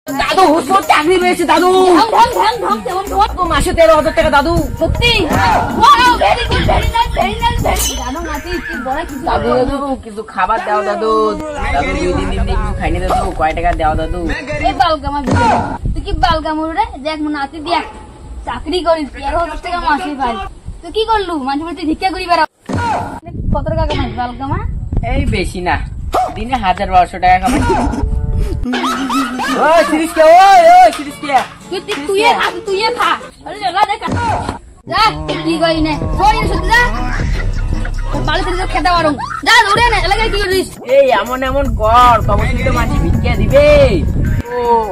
দাদু তোর চাকরি পেয়েছে দাদু। মাসে 13,000 টাকা দাদু। সত্যি দাদু দাদু কিছু খাবার দাও দাদু। দাদু 2-3 দিন কিছু খাইনি দাদু। কয় টাকা দাও দাদু? তুই কি বালগামুর রে? দেখ নাতি দেখ চাকরি করিস 13,000 টাকা মাসে পাই। তুই কি করলু? মাঝে মাঝে ভিক্ষা করি বেড়া। কত টাকা কামাস বালগামা? এই বেশি না, দিনে 1,000-1,200 টাকা কামাই। ওই সিরিজকে ওই সিরিজকে তুই খা। আরে যা দেখ যা কি কই নে কই সত্যি যা বাড়ি থেকে খেতে পারো যা দৌড়ে নে এলাকায় কি করিস? এই এমন কর তবে তো মাঝে ভিক্ষা দিবে।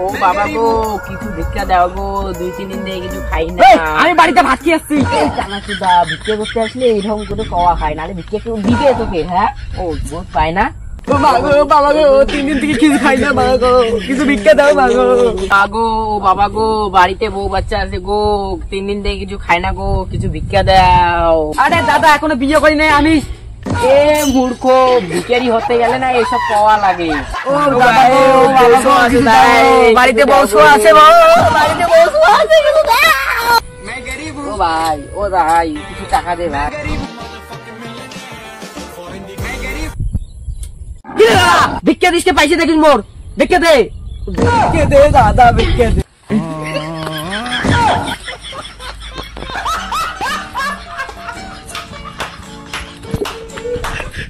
ও বাবা গো কিছু ভিক্ষা দাও গো, 2-3 দিন থেকে কিছু খাই না। আমি বাড়িতে ভাত খেয়ে আসছি। জানা সুদা ভিক্ষা করতে আসলে এইরকম করে কওয়া খায়, নাহলে ভিক্ষা কেউ দিবে তোকে? হ্যাঁ ও বোধ পায় না। বাবা গো 3 দিন থেকে কিছু খাই না, বাবা গো কিছু ভিক্ষা দাও বাবা গো বাড়িতে বউ বাচ্চা আছে গো, 3 দিন থেকে কিছু খাই না গো, কিছু ভিক্ষা দাও। আরে দাদা এখনো বিয়ে করি নাই আমি। এ মূর্খ, ভিখারি হতে গেলে না এসব পাওয়া লাগে। বাড়িতে বউ আছে, বাড়িতে বউ আছে, ও ভাই কিছু টাকা দে ভাই। ভিক্ষা দিসকে পাইছে দেখিস মোর, ভিক্ষা দে দাদা ভিক্ষা দে।